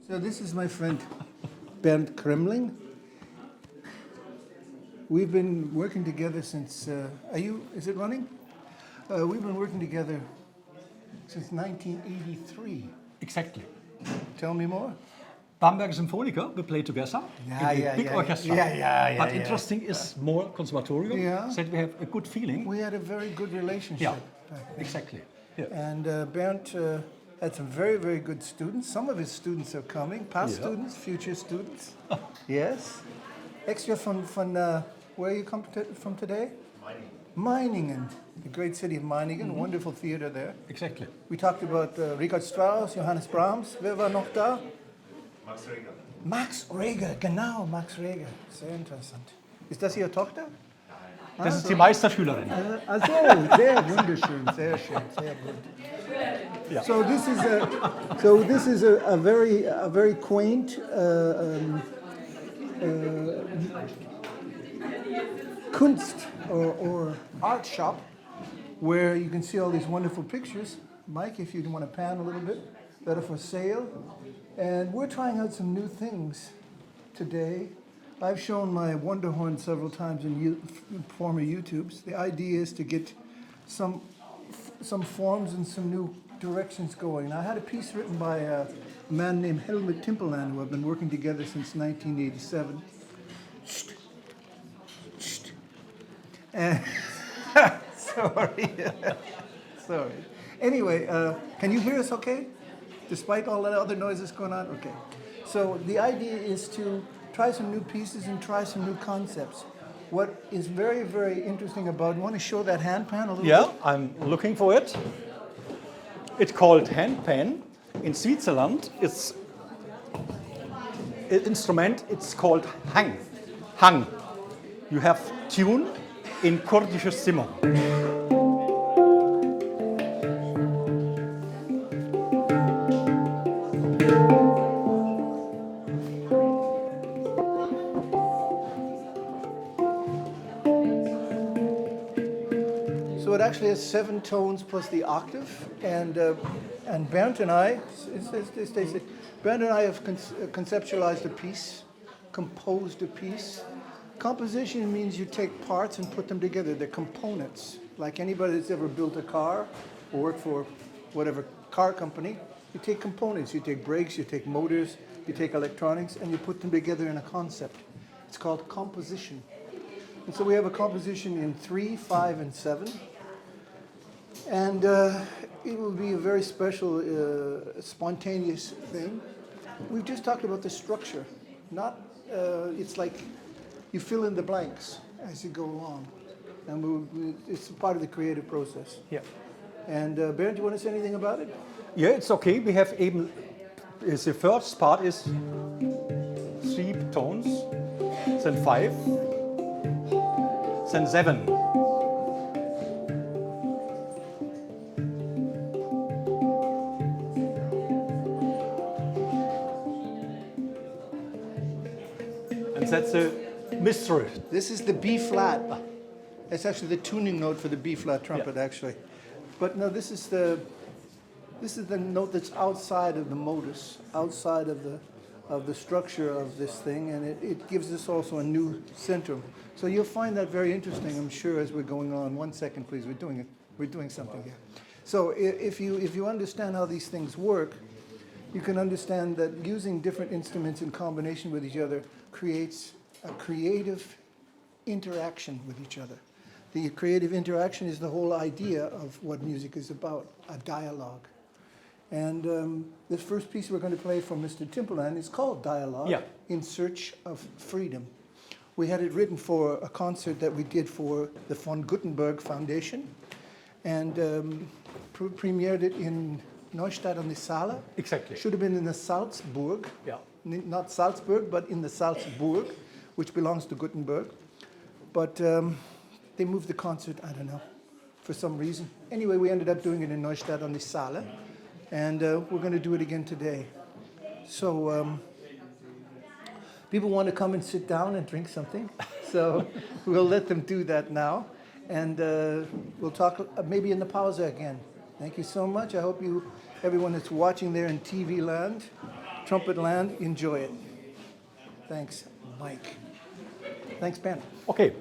So this is my friend Bernd Kremling. We've been working together since, is it running? We've been working together since 1983. Exactly. Tell me more. Bamberg Symphoniker, we play together in a big orchestra. But interesting is more conservatorium, that we have a good feeling. We had a very good relationship. Yeah, exactly. Yeah. And Bernd had some very, very good students. Some of his students are coming, past students, future students. Yes. Extra from where you come from today? Meiningen, the great city of Meiningen, wonderful theater there. Exactly. We talked about Richard Strauss, Johannes Brahms. Wer war noch da? Max Reger. Max Reger, genau, Max Reger. Sehr interessant. Ist das Ihre Tochter? Das ist die Meisterschülerin. Also, sehr wunderschön, sehr schön, sehr gut. Yeah. So this is a very quaint Kunst or art shop where you can see all these wonderful pictures. Mike, if you want to pan a little bit, that are for sale. And we're trying out some new things today. I've shown my Wonderhorn several times in former YouTubes. The idea is to get some forms and some new directions going. I had a piece written by a man named Helmut Timperland, who I've been working together since 1987. And sorry. Anyway, can you hear us okay? Despite all the other noises going on? Okay. So the idea is to try some new pieces and try some new concepts. What is very, very interesting about, you want to show that handpan a little bit? Yeah, I'm looking for it. It's called handpan. In Switzerland, it's an instrument, it's called Hang. Hang. You have tune in kurdische Stimmung. So it actually has 7 tones plus the octave, and Bernd and I, Bernd and I have conceptualized a piece, composed a piece. Composition means you take parts and put them together. They're components. Like anybody that's ever built a car or worked for whatever car company, you take components. You take brakes, you take motors, you take electronics, and you put them together in a concept. It's called composition. And so we have a composition in 3, 5, and 7. And it will be a very special, spontaneous thing. We've just talked about the structure. It's like you fill in the blanks as you go along. And it's part of the creative process. Yeah. And Bernd, do you want to say anything about it? Yeah, it's okay. We have even, the first part is 3 tones, then 5, then 7. And that's a mystery. This is the B flat. It's actually the tuning note for the B flat trumpet, actually. But no, this is the note that's outside of the modus, outside of the structure of this thing, and it gives us also a new centrum. So you'll find that very interesting, I'm sure, as we're going on. 1 second, please. We're doing something here. So if you understand how these things work, you can understand that using different instruments in combination with each other creates a creative interaction with each other. The creative interaction is the whole idea of what music is about, a dialogue. And this first piece we're going to play from Mr. Timperland is called Dialogue, In Search of Freedom. We had it written for a concert that we did for the von Gutenberg Foundation, and premiered it in Neustadt an der Saale. Exactly. Should have been in the Salzburg. Yeah. Not Salzburg, but in the Salzburg, which belongs to Gutenberg. But they moved the concert, I don't know, for some reason. Anyway, we ended up doing it in Neustadt an der Saale, and we're going to do it again today. So people want to come and sit down and drink something, so we'll let them do that now. And we'll talk maybe in the pause again. Thank you so much. I hope everyone that's watching there in TV land, trumpet land, enjoy it. Thanks, Mike. Thanks, Ben. Okay.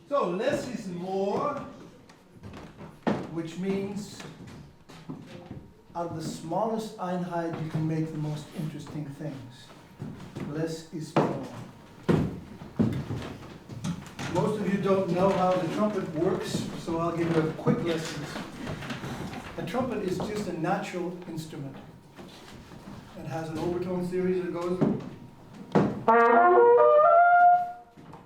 So less is more, which means out of the smallest Einheit you can make the most interesting things. Less is more. Most of you don't know how the trumpet works, so I'll give you a quick lesson. A trumpet is just a natural instrument. It has an overtone series that goes.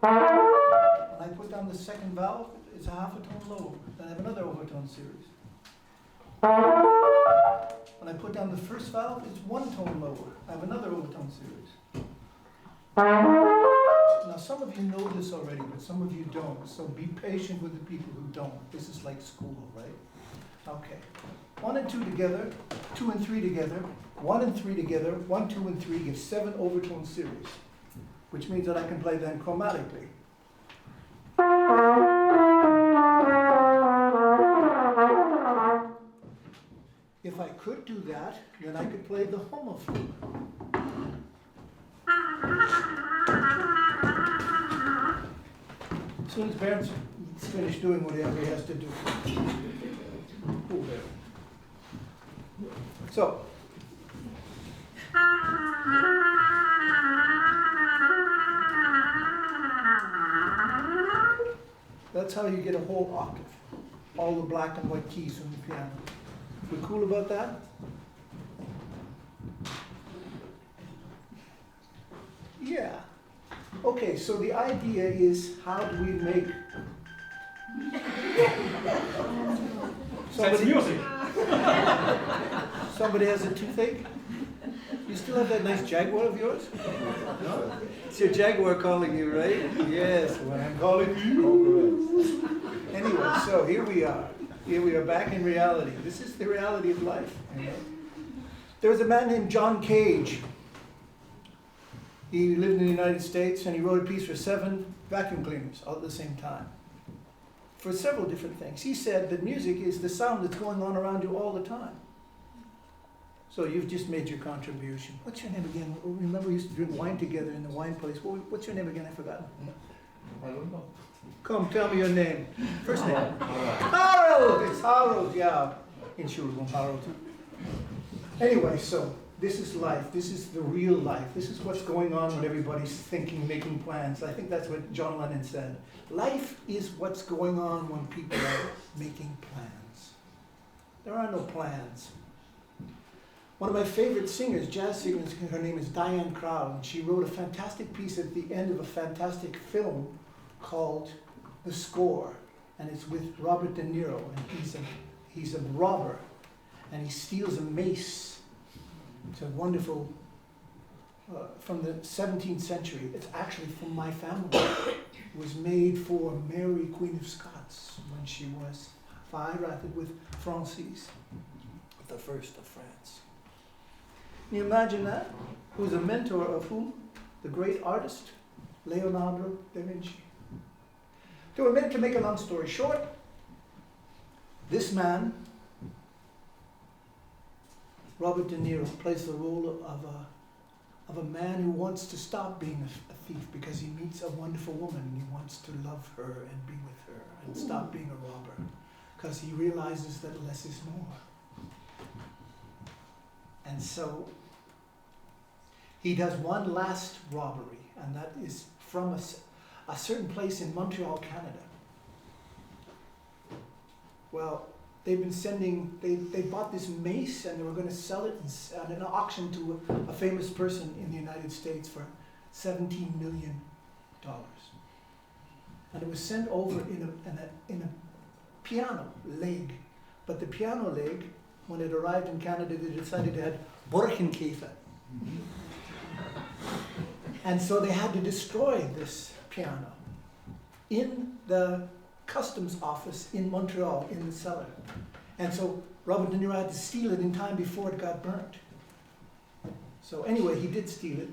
When I put down the second valve, it's a half a tone lower. Then I have another overtone series. When I put down the first valve, it's one tone lower. I have another overtone series. Now some of you know this already, but some of you don't. So be patient with the people who don't. This is like school, right? Okay. 1 and 2 together, 2 and 3 together, 1 and 3 together, 1, 2, and 3 gives 7 overtone series, which means that I can play them chromatically. If I could do that, then I could play the homophone. As soon as Bernd's finished doing whatever he has to do. Cool there. So. That's how you get a whole octave. All the black and white keys from the piano. We cool about that? Yeah. Okay, so the idea is, how do we make... That's music. Somebody has a toothache? You still have that nice Jaguar of yours? No? It's your Jaguar calling you, right? Yes, when I'm calling you. Anyway, so here we are. Here we are back in reality. This is the reality of life. You know? There was a man named John Cage. He lived in the United States and he wrote a piece for 7 vacuum cleaners all at the same time. For several different things. He said that music is the sound that's going on around you all the time. So you've just made your contribution. What's your name again? Remember we used to drink wine together in the wine place. What's your name again? I forgot. I don't know. Come, tell me your name. First name. Harold! It's Harold, yeah. Entschuldigung, Harold. Anyway, so this is life. This is the real life. This is what's going on when everybody's thinking, making plans. I think that's what John Lennon said. Life is what's going on when people are making plans. There are no plans. One of my favorite singers, jazz singers, her name is Diane Crowell, and she wrote a fantastic piece at the end of a fantastic film called The Score, and it's with Robert De Niro, and he's a robber, and he steals a mace. It's a wonderful, from the 17th century. It's actually from my family. It was made for Mary, Queen of Scots, when she was verheiratet with Francis, the first of France. Can you imagine that? Who's a mentor of whom? The great artist, Leonardo da Vinci. So a minute to make a long story short, this man, Robert De Niro, plays the role of a man who wants to stop being a thief because he meets a wonderful woman and he wants to love her and be with her and stop being a robber because he realizes that less is more. And so he does one last robbery, and that is from a certain place in Montreal, Canada. Well, they've been sending, they bought this mace and they were going to sell it at an auction to a famous person in the United States for $17 million. And it was sent over in a piano leg. But the piano leg, when it arrived in Canada, they decided to add Borkenkäfer. And so they had to destroy this piano in the customs office in Montreal, in the cellar. And so Robert De Niro had to steal it in time before it got burnt. So anyway, he did steal it.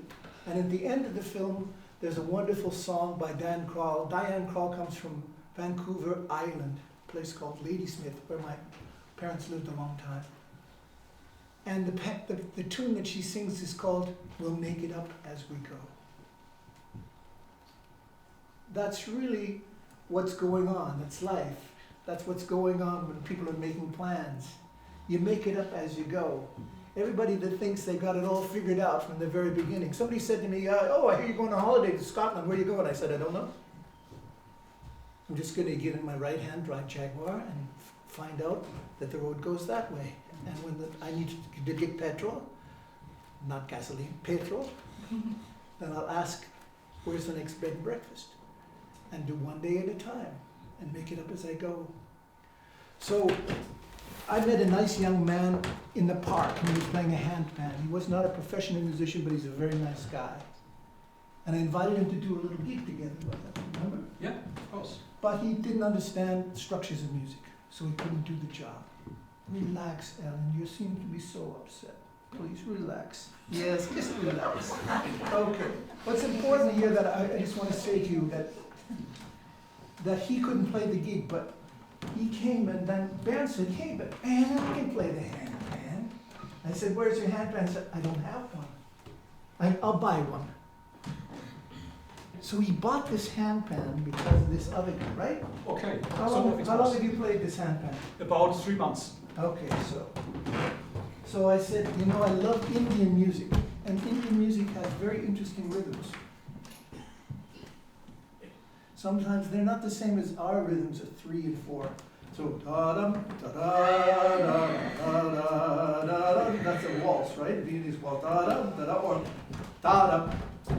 And at the end of the film, there's a wonderful song by Diane Crowell. Diane Crowell comes from Vancouver Island, a place called Ladysmith, where my parents lived a long time. And the tune that she sings is called We'll Make It Up As We Go. That's really what's going on. That's life. That's what's going on when people are making plans. You make it up as you go. Everybody that thinks they got it all figured out from the very beginning. Somebody said to me, oh, I hear you're going on holiday to Scotland. Where are you going? I said, I don't know. I'm just going to get in my right hand drive Jaguar and find out that the road goes that way. And when I need to get petrol, not gasoline, petrol, then I'll ask, where's the next bed and breakfast? And do one day at a time and make it up as I go. So I met a nice young man in the park and he was playing a handpan. He was not a professional musician, but he's a very nice guy. And I invited him to do a little gig together with us, remember? Yeah, of course. But he didn't understand structures of music, so he couldn't do the job. Relax, Ellen, you seem to be so upset. Please relax. Yes, just relax. Okay. What's important here that I just want to say to you that he couldn't play the gig, but he came and then Bernd said, hey, but man, I can play the handpan. I said, where's your handpan? He said, I don't have one. I'll buy one. So he bought this handpan because of this other guy, right? Okay. How long have you played this handpan? About 3 months. Okay, so I said, you know, I love Indian music, and Indian music has very interesting rhythms. Sometimes they're not the same as our rhythms of 3 and 4. So da-dum, da-da-da-da-da-da-da. That's a waltz, right? Viennese waltz. Da-dum, da-da, or da-dum,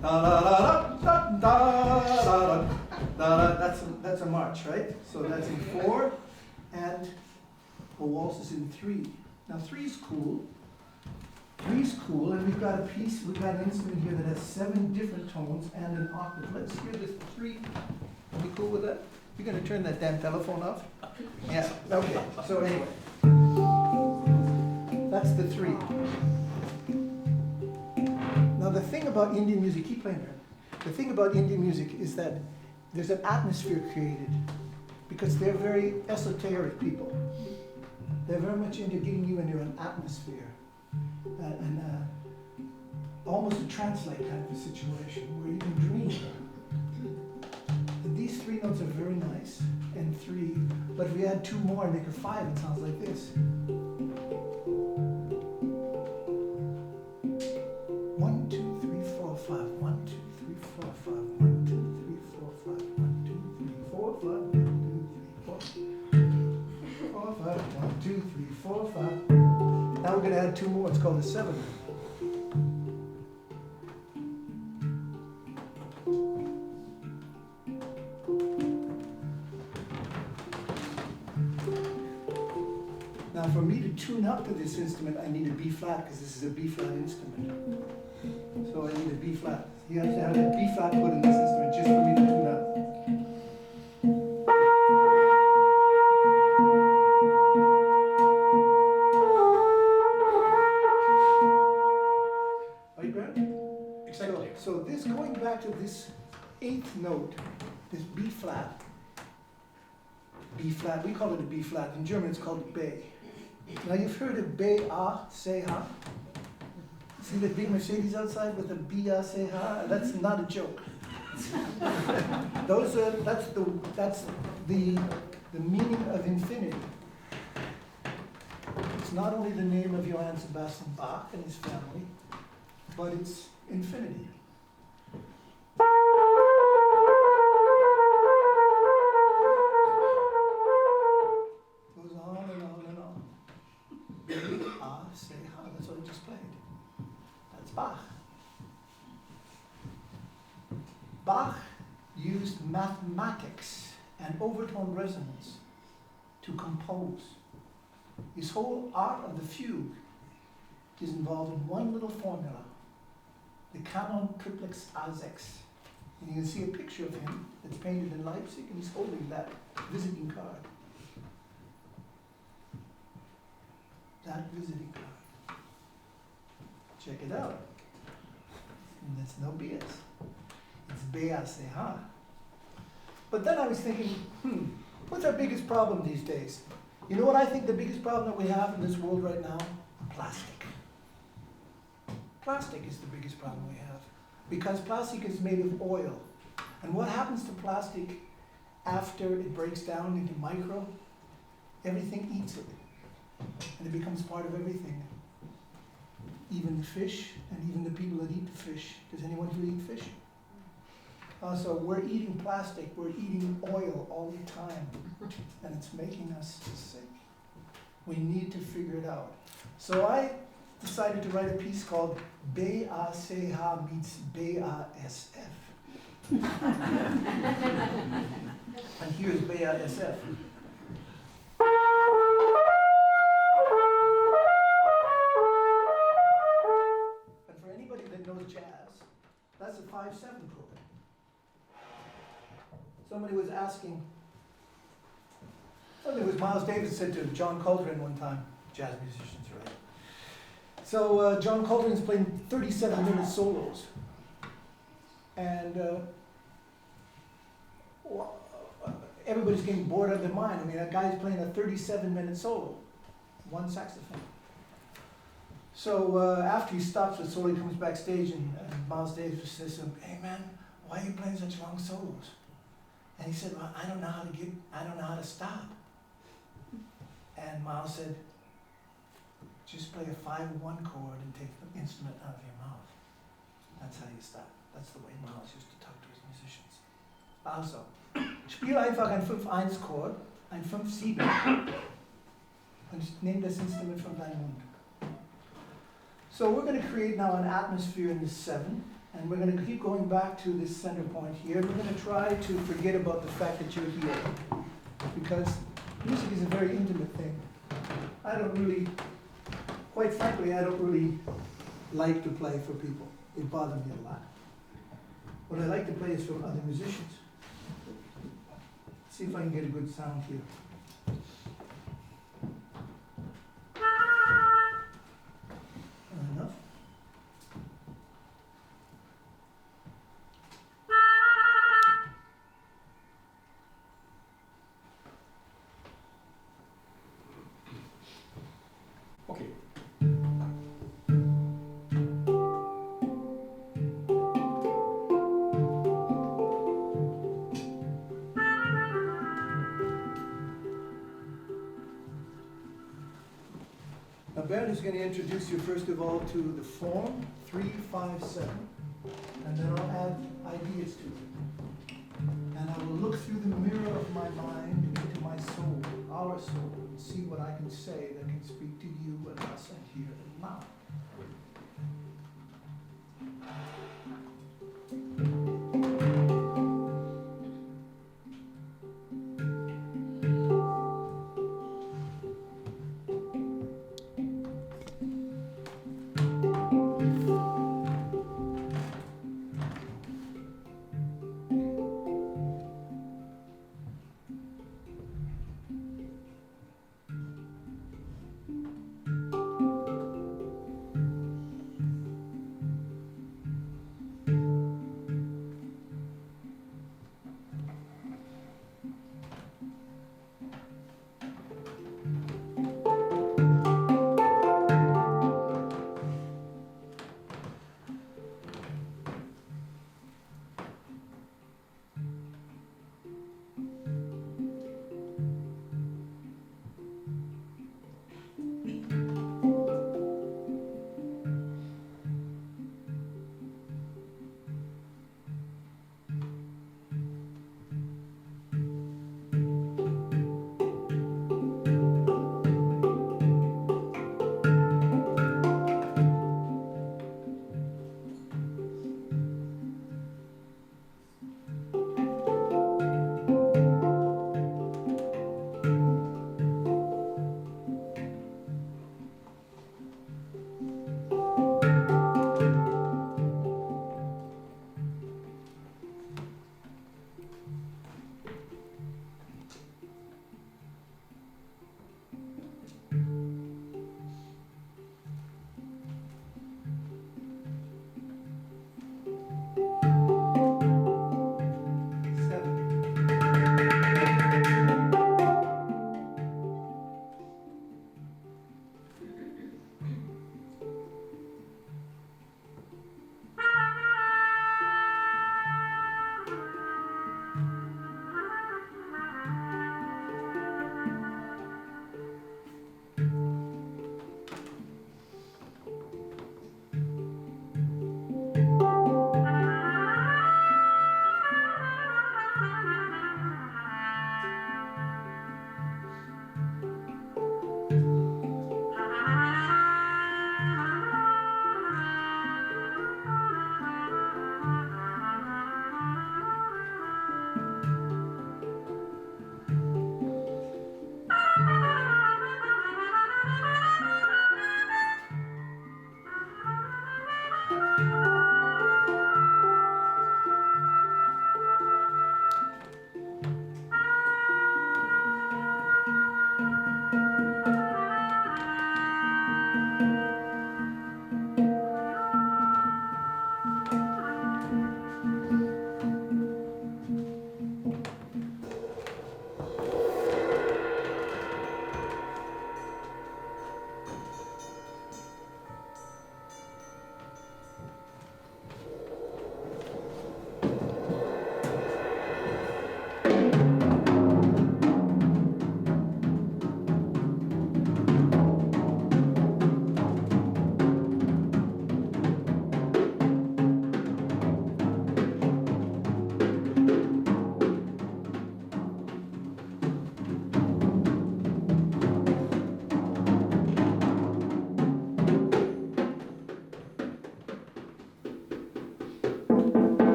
da-da-da-da-da-da-da-da. That's a march, right? So that's in 4, and a waltz is in 3. Now 3 is cool. 3 is cool, and we've got an instrument here that has 7 different tones and an octave. Let's hear this 3. Are we cool with that? You're going to turn that damn telephone off? Yeah, okay. So anyway, that's the 3. Now the thing about Indian music, keep playing there. The thing about Indian music is that there's an atmosphere created because they're very esoteric people. They're very much into getting you into an atmosphere. And almost a translate kind of a situation where you can dream. And these 3 notes are very nice, and 3, but if we add 2 more and make a 5, it sounds like this. 1, 2, 3, 4, 5. 1, 2, 3, 4, 5. 1, 2, 3, 4, 5. 1, 2, 3, 4, 5. 1, 2, 3, 4. 4, 5. 1, 2, 3, 4, 5. Now we're going to add 2 more. It's called a 7. Now for me to tune up to this instrument, I need a B flat because this is a B flat instrument. So I need a B flat. You have to have a B flat put in this instrument just for me to tune up. Exactly. So this, going back to this 8th note, this B flat, we call it a B flat. In German it's called B. Now you've heard of B-A-C-H. See the big Mercedes outside with the B-A-C-H? That's not a joke. That's the meaning of infinity. It's not only the name of Johann Sebastian Bach and his family, but it's infinity. Goes on and on and on. B-A-C-H, that's what I just played. That's Bach. Bach used mathematics and overtone resonance to compose. His whole art of the fugue is involved in one little formula, the Canon triplex A6. And you can see a picture of him that's painted in Leipzig, and he's holding that visiting card. That visiting card. Check it out. And that's no BS. It's B-A-C-H. But then I was thinking, what's our biggest problem these days? You know what I think the biggest problem that we have in this world right now? Plastic. Plastic is the biggest problem we have. Because plastic is made of oil. And what happens to plastic after it breaks down into micro? Everything eats it. And it becomes part of everything. Even the fish, and even the people that eat the fish. Does anyone here eat fish? So we're eating plastic, we're eating oil all the time. And it's making us sick. We need to figure it out. So I decided to write a piece called B-A-C-H meets B-A-S-F. And here's B-A-S-F. And for anybody that knows jazz, that's a 5-7 chord. Somebody was asking, I think it was Miles Davis said to John Coltrane one time, jazz musicians, right? So John Coltrane's playing 37-minute solos. And everybody's getting bored out of their mind. I mean, that guy's playing a 37-minute solo, one saxophone. So after he stops the solo, he comes backstage, and Miles Davis says to him, "Hey man, why are you playing such long solos?" And he said, "Well, I don't know how to stop." And Miles said, "Just play a 5-1 chord and take the instrument out of your mouth. That's how you stop." That's the way Miles used to talk to his musicians. Also, Spiel einfach ein 5-1-Chord, ein 5-7 und nehme das Instrument von deinem Mund. So we're going to create now an atmosphere in this 7, and we're going to keep going back to this center point here. We're going to try to forget about the fact that you're here, because music is a very intimate thing. I don't really, quite frankly, I don't really like to play for people. It bothers me a lot. What I like to play is from other musicians. See if I can get a good sound here. Enough. Okay. Now Bernd is going to introduce you first of all to the form 3-5-7, and then I'll add ideas to it. And I will look through the mirror of my mind into my soul, our soul, and see what I can say that can speak to you and us and here and now.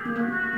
Thank